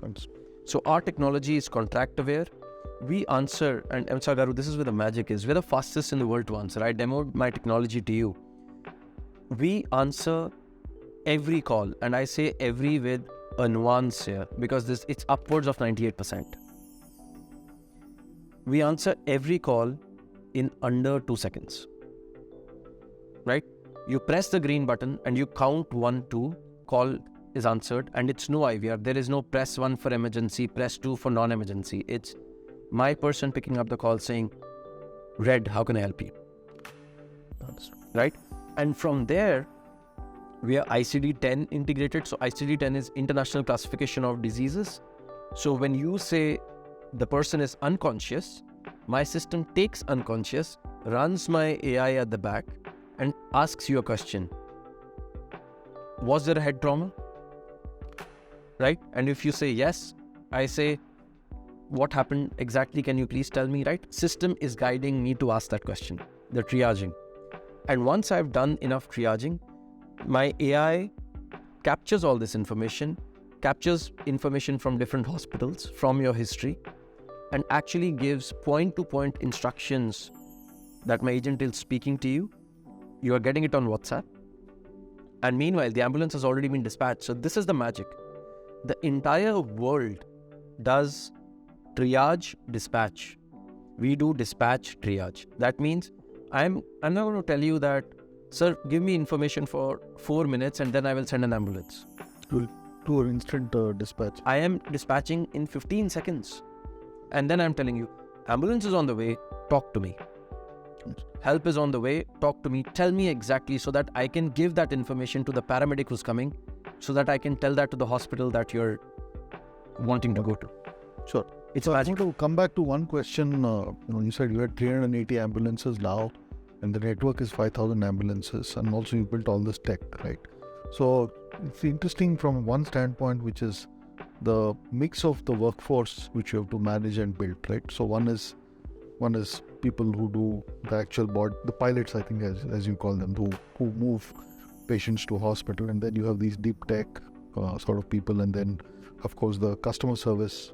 [SPEAKER 1] Thanks.
[SPEAKER 2] So our technology is contract aware. We answer, and Garu, this is where the magic is. We're the fastest in the world to answer. I demoed my technology to you. We answer every call, and I say every with a nuance here because it's upwards of 98%. We answer every call in under 2 seconds. Right? You press the green button and you count 1, 2, call is answered, and it's no IVR. There is no press 1 for emergency, press 2 for non-emergency. It's my person picking up the call saying, Red, how can I help you?
[SPEAKER 1] That's
[SPEAKER 2] right? And from there, we are ICD-10 integrated. So ICD-10 is International Classification of Diseases. So when you say the person is unconscious, my system takes unconscious, runs my AI at the back, and asks you a question. Was there a head trauma? Right? And if you say yes, I say, what happened exactly? Can you please tell me, right? System is guiding me to ask that question, the triaging. And once I've done enough triaging, my AI captures all this information, captures information from different hospitals, from your history, and actually gives point-to-point instructions that my agent is speaking to you. You are getting it on WhatsApp. And meanwhile, the ambulance has already been dispatched. So this is the magic. The entire world does triage, dispatch. We do dispatch, triage. That means I'm not going to tell you that, sir, give me information for 4 minutes and then I will send an ambulance.
[SPEAKER 1] to an instant dispatch.
[SPEAKER 2] I am dispatching in 15 seconds. And then I'm telling you, ambulance is on the way, talk to me. Help is on the way, talk to me, tell me exactly so that I can give that information to the paramedic who's coming, so that I can tell that to the hospital that you're wanting to go to.
[SPEAKER 1] Sure.
[SPEAKER 2] It's
[SPEAKER 1] So I
[SPEAKER 2] magic.
[SPEAKER 1] want to come back to one question. You said you had 380 ambulances now, and the network is 5,000 ambulances, and also you built all this tech, right? So it's interesting from one standpoint, which is the mix of the workforce which you have to manage and build, right? So one is people who do the actual the pilots, I think, as you call them, who move patients to hospital, and then you have these deep tech sort of people, and then of course the customer service.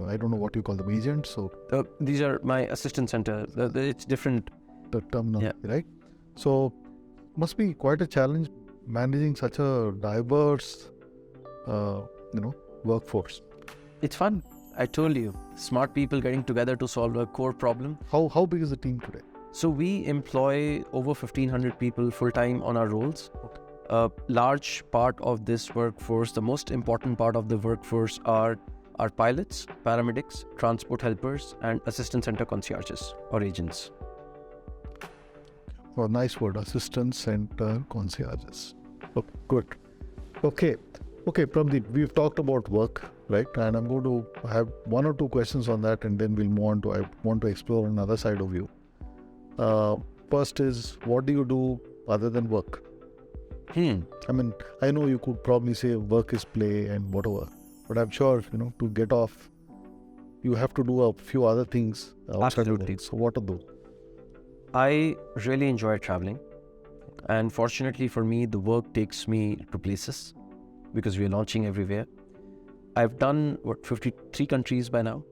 [SPEAKER 1] I don't know what you call them, agents. So
[SPEAKER 2] These are my assistant center. It's different.
[SPEAKER 1] the terminology,
[SPEAKER 2] Yeah.
[SPEAKER 1] right? So must be quite a challenge managing such a diverse, workforce.
[SPEAKER 2] It's fun. I told you, smart people getting together to solve a core problem.
[SPEAKER 1] How big is the team today?
[SPEAKER 2] So we employ over 1,500 people full-time on our roles. A large part of this workforce, the most important part of the workforce are pilots, paramedics, transport helpers, and assistant center concierges or agents.
[SPEAKER 1] Oh, nice word, assistant center concierges. Oh, good. Okay, Prabhdeep, we've talked about work, right? And I'm going to have one or two questions on that, and then we'll move on to, I want to explore another side of you. First is, what do you do other than work? I mean, I know you could probably say work is play and whatever, but I'm sure, to get off, you have to do a few other things outside of work. So what are those?
[SPEAKER 2] I really enjoy traveling. And fortunately for me, the work takes me to places because we are launching everywhere. I've done, 53 countries by now,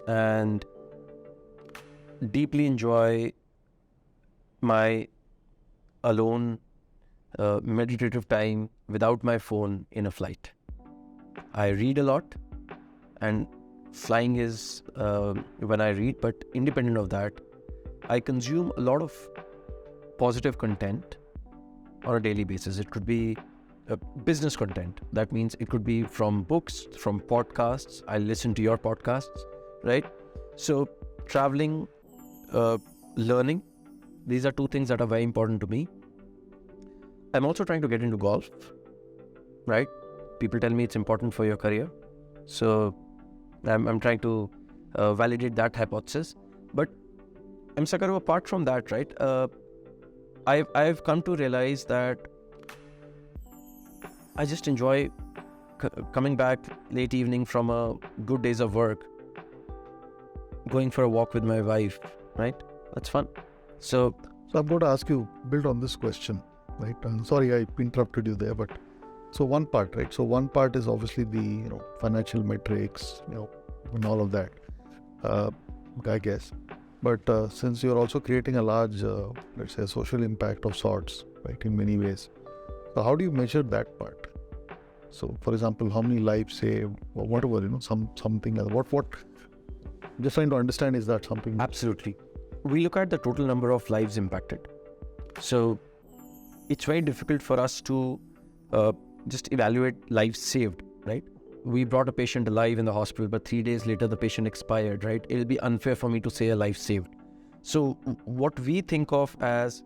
[SPEAKER 2] and deeply enjoy my alone meditative time without my phone in a flight. I read a lot, and flying is when I read, but independent of that, I consume a lot of positive content on a daily basis. It could be business content. That means it could be from books, from podcasts. I listen to your podcasts, right? So traveling, learning, these are two things that are very important to me. I'm also trying to get into golf, right? People tell me it's important for your career. So I'm trying to validate that hypothesis. But Sakaru, apart from that, right? I've come to realize that I just enjoy coming back late evening from a good days of work, going for a walk with my wife, right? That's fun. So
[SPEAKER 1] I'm going to ask you, build on this question, right? And sorry, I interrupted you there, but so one part, right? So one part is obviously the financial metrics, and all of that, I guess. But since you're also creating a large, let's say, social impact of sorts, right, in many ways. So how do you measure that part? So, for example, how many lives saved, or whatever, something. What? Just trying to understand, is that something?
[SPEAKER 2] Absolutely. We look at the total number of lives impacted. So it's very difficult for us to just evaluate lives saved, right? We brought a patient alive in the hospital, but 3 days later the patient expired, right? It'll be unfair for me to say a life saved. So what we think of as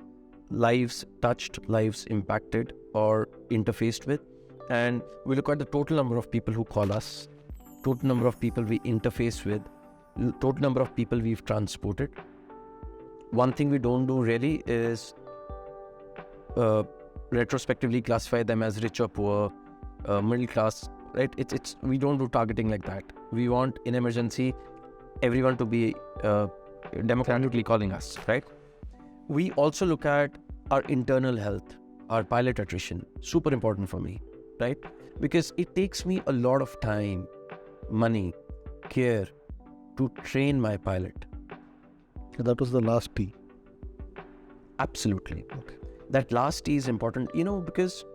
[SPEAKER 2] lives touched, lives impacted or interfaced with, and we look at the total number of people who call us, total number of people we interface with, total number of people we've transported. One thing we don't do really is retrospectively classify them as rich or poor, middle class, right? It's we don't do targeting like that. We want, in emergency, everyone to be democratically calling us, right? We also look at our internal health, our pilot attrition, super important for me, right? Because it takes me a lot of time, money, care to train my pilot.
[SPEAKER 1] That was the last T.
[SPEAKER 2] Absolutely.
[SPEAKER 1] Okay.
[SPEAKER 2] That last T is important, because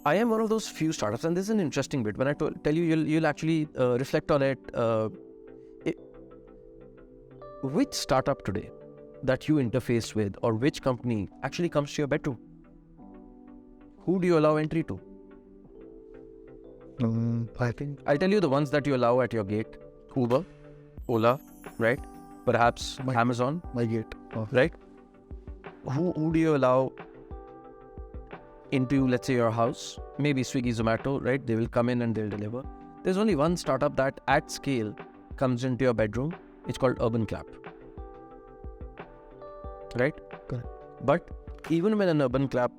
[SPEAKER 2] I am one of those few startups, and this is an interesting bit. When I tell you, you'll actually reflect on it. Which startup today that you interface with, or which company actually comes to your bedroom? Who do you allow entry to?
[SPEAKER 1] I think
[SPEAKER 2] I'll tell you the ones that you allow at your gate: Uber, Ola, right? Perhaps Amazon,
[SPEAKER 1] my gate,
[SPEAKER 2] right? Who do you allow into, let's say, your house? Maybe Swiggy, Zomato, right? They will come in and they'll deliver. There's only one startup that at scale comes into your bedroom. It's called Urban Clap, right?
[SPEAKER 1] Correct.
[SPEAKER 2] But even when an Urban Clap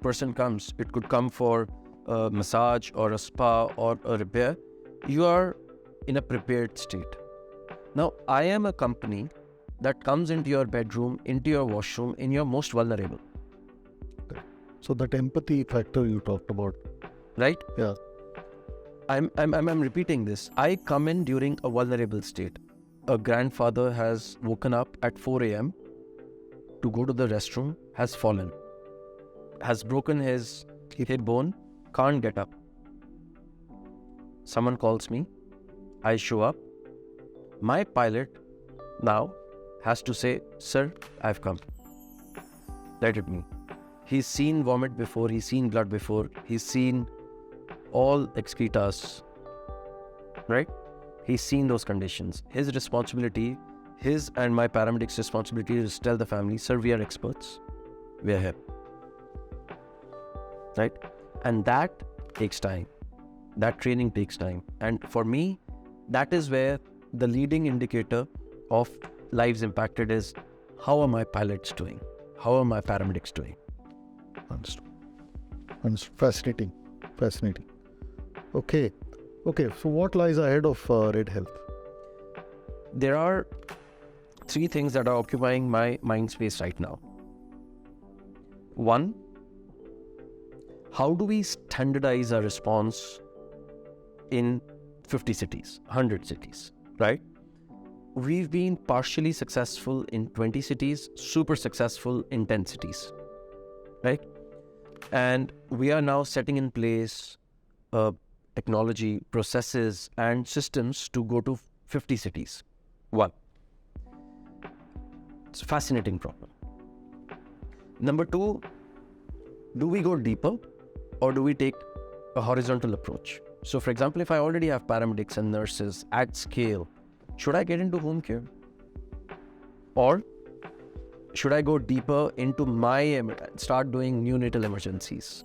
[SPEAKER 2] person comes, it could come for a massage or a spa or a repair. You are in a prepared state. Now, I am a company that comes into your bedroom, into your washroom, in your most vulnerable.
[SPEAKER 1] So that empathy factor you talked about,
[SPEAKER 2] right?
[SPEAKER 1] Yeah.
[SPEAKER 2] I'm repeating this. I come in during a vulnerable state. A grandfather has woken up at 4 a.m. to go to the restroom, has fallen, has broken his hip bone, can't get up. Someone calls me, I show up. My pilot now has to say, sir, I've come. Let it be. He's seen vomit before, he's seen blood before, he's seen all excretas, right? He's seen those conditions. His responsibility, his and my paramedic's responsibility is to tell the family, sir, we are experts, we are here, right? And that takes time. That training takes time. And for me, that is where the leading indicator of lives impacted is, how are my pilots doing? How are my paramedics doing?
[SPEAKER 1] Understood. Fascinating. Okay. So what lies ahead of RED.Health?
[SPEAKER 2] There are 3 things that are occupying my mind space right now. 1, how do we standardize our response in 50 cities, 100 cities, right? We've been partially successful in 20 cities, super successful in 10 cities, right? And we are now setting in place technology, processes, and systems to go to 50 cities. 1. It's a fascinating problem. Number 2, do we go deeper or do we take a horizontal approach? So for example, if I already have paramedics and nurses at scale, should I get into home care? Or should I go deeper into start doing neonatal emergencies,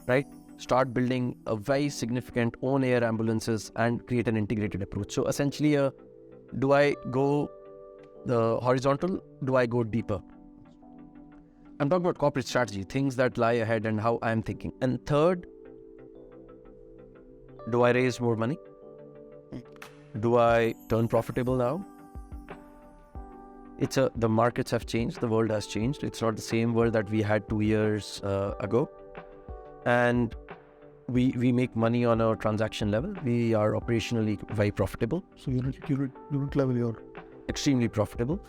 [SPEAKER 2] right? Start building a very significant own air ambulances and create an integrated approach. So essentially, do I go the horizontal? Do I go deeper? I'm talking about corporate strategy, things that lie ahead and how I'm thinking. And third, do I raise more money? Do I turn profitable now? The markets have changed, the world has changed. It's not the same world that we had 2 years ago. And we make money on a transaction level. We are operationally very profitable.
[SPEAKER 1] So unit level, you're
[SPEAKER 2] extremely profitable.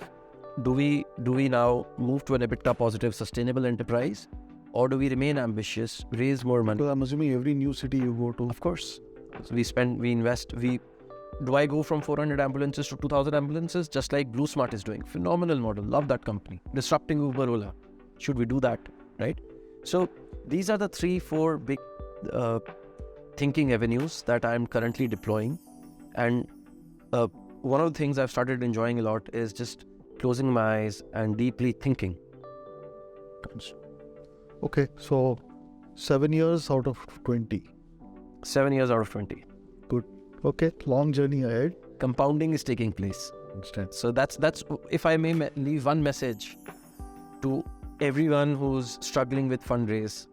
[SPEAKER 2] Do we now move to an EBITDA positive sustainable enterprise, or do we remain ambitious, raise more money?
[SPEAKER 1] So I'm assuming every new city you go to.
[SPEAKER 2] Of course. So we invest. Do I go from 400 ambulances to 2,000 ambulances, just like Blue Smart is doing? Phenomenal model. Love that company. Disrupting Uber, Ola. Should we do that? Right? So these are the 3-4 big thinking avenues that I'm currently deploying. And one of the things I've started enjoying a lot is just closing my eyes and deeply thinking.
[SPEAKER 1] Okay, so 7 years out of 20.
[SPEAKER 2] 7 years out of 20.
[SPEAKER 1] Good. Okay, long journey ahead.
[SPEAKER 2] Compounding is taking place.
[SPEAKER 1] Understand.
[SPEAKER 2] So that's if I may leave one message to everyone who's struggling with fundraise.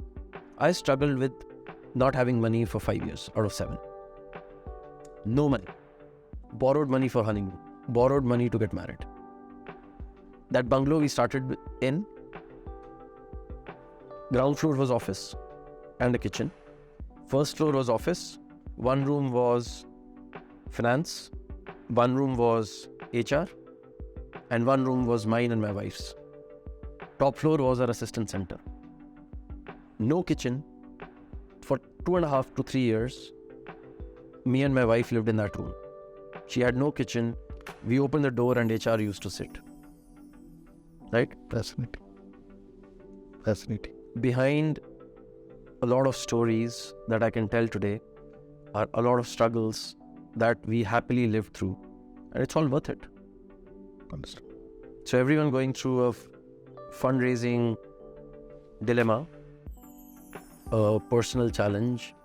[SPEAKER 2] I struggled with not having money for 5 years out of 7. No money. Borrowed money for honeymoon. Borrowed money to get married. That bungalow we started in, ground floor was office and a kitchen. First floor was office. One room was finance. One room was HR. And one room was mine and my wife's. Top floor was our assistant center. No kitchen. For 2.5 to 3 years, me and my wife lived in that room. She had no kitchen. We opened the door and HR used to sit. Right?
[SPEAKER 1] Fascinating.
[SPEAKER 2] Behind a lot of stories that I can tell today are a lot of struggles that we happily lived through. And it's all worth it.
[SPEAKER 1] Understood.
[SPEAKER 2] So everyone going through a fundraising dilemma, a personal challenge,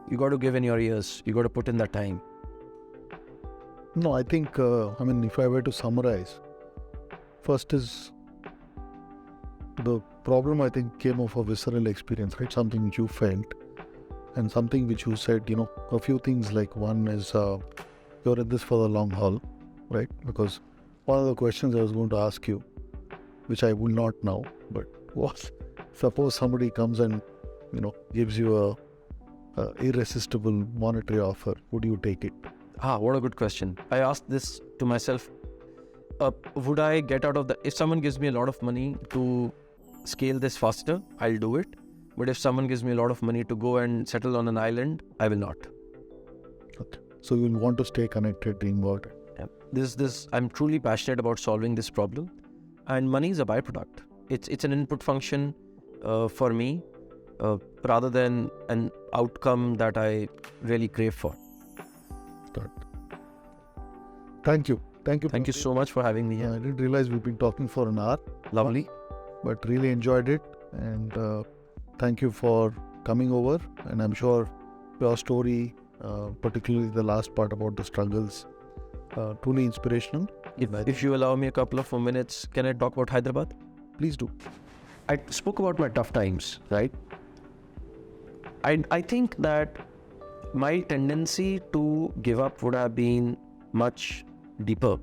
[SPEAKER 2] you got to give in your ears. You got to put in that time.
[SPEAKER 1] No, I think, if I were to summarize, first is the problem, I think, came of a visceral experience, right? Something which you felt and something which you said, a few things like one is you're in this for the long haul, right? Because one of the questions I was going to ask you, which I will not now, but was, suppose somebody comes and, gives you a irresistible monetary offer, would you take it?
[SPEAKER 2] What a good question. I asked this to myself. Would I get out of if someone gives me a lot of money to scale this faster, I'll do it. But if someone gives me a lot of money to go and settle on an island, I will not.
[SPEAKER 1] So you'll want to stay connected, involved.
[SPEAKER 2] Yeah. I'm truly passionate about solving this problem, and money is a byproduct. It's an input function for me, rather than an outcome that I really crave for.
[SPEAKER 1] Thank you. Thank you.
[SPEAKER 2] Thank you so much for having me here.
[SPEAKER 1] I didn't realize we've been talking for an hour.
[SPEAKER 2] Lovely.
[SPEAKER 1] But really enjoyed it. And thank you for coming over. And I'm sure your story, particularly the last part about the struggles, truly inspirational.
[SPEAKER 2] If you allow me a couple of more minutes, can I talk about Hyderabad?
[SPEAKER 1] Please do.
[SPEAKER 2] I spoke about my tough times, right? I think that my tendency to give up would have been much deeper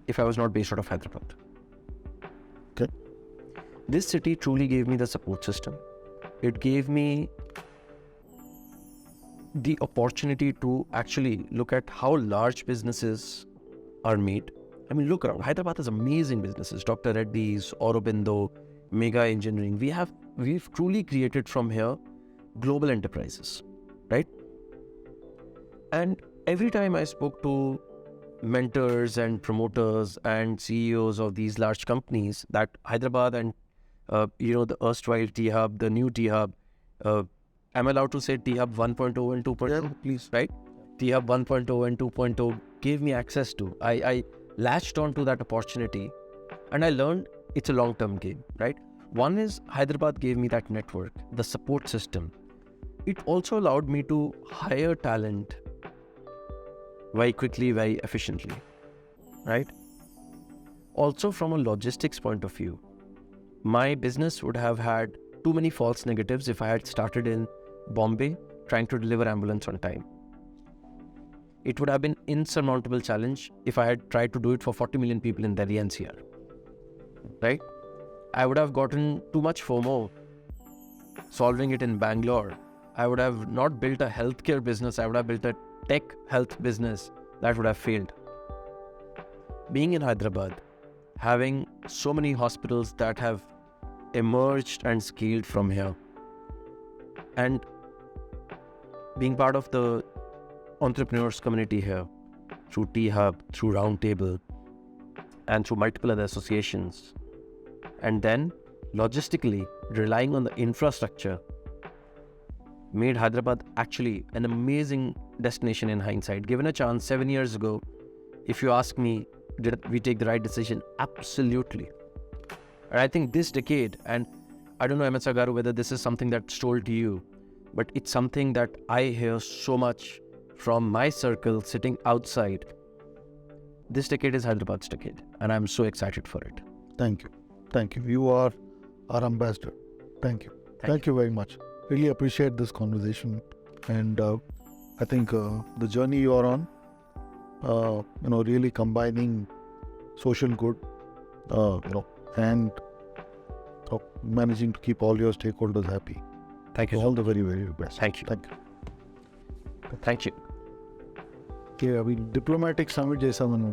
[SPEAKER 2] if I was not based out of Hyderabad.
[SPEAKER 1] Okay.
[SPEAKER 2] This city truly gave me the support system. It gave me the opportunity to actually look at how large businesses are made. I mean, look around. Hyderabad has amazing businesses. Dr. Reddy's, Aurobindo, Mega Engineering. We've truly created from here global enterprises, right? And every time I spoke to mentors and promoters and CEOs of these large companies, that Hyderabad and the erstwhile T-Hub, the new T-Hub, I'm allowed to say T-Hub 1.0 and 2.0?
[SPEAKER 1] Yeah, please.
[SPEAKER 2] Right? T-Hub 1.0 and 2.0 gave me access to. I latched on to that opportunity, and I learned it's a long-term game, right? One is Hyderabad gave me that network, the support system. It also allowed me to hire talent very quickly, very efficiently, right? Also, from a logistics point of view, my business would have had too many false negatives if I had started in Bombay trying to deliver ambulance on time. It would have been insurmountable challenge if I had tried to do it for 40 million people in Delhi NCR, right? I would have gotten too much FOMO solving it in Bangalore. I would have not built a healthcare business. I would have built a tech health business that would have failed. Being in Hyderabad, having so many hospitals that have emerged and scaled from here, and being part of the entrepreneurs community here through T-Hub, through Roundtable, and through multiple other associations, and then logistically relying on the infrastructure, made Hyderabad actually an amazing destination in hindsight. Given a chance 7 years ago, if you ask me, did we take the right decision? Absolutely. And I think this decade, and I don't know, MS Agaru, whether this is something that's told to you, but it's something that I hear so much from my circle sitting outside. This decade is Hyderabad's decade, and I'm so excited for it.
[SPEAKER 1] Thank you. Thank you. You are our ambassador. Thank you. Thank you very much. Really appreciate this conversation, and I think the journey you are on, really combining social good, and managing to keep all your stakeholders happy.
[SPEAKER 2] Thank you.
[SPEAKER 1] All the very, very best.
[SPEAKER 2] Thank you.
[SPEAKER 1] Thank you.
[SPEAKER 2] Thank you.
[SPEAKER 1] Okay, अभी diplomatic summit जैसा बना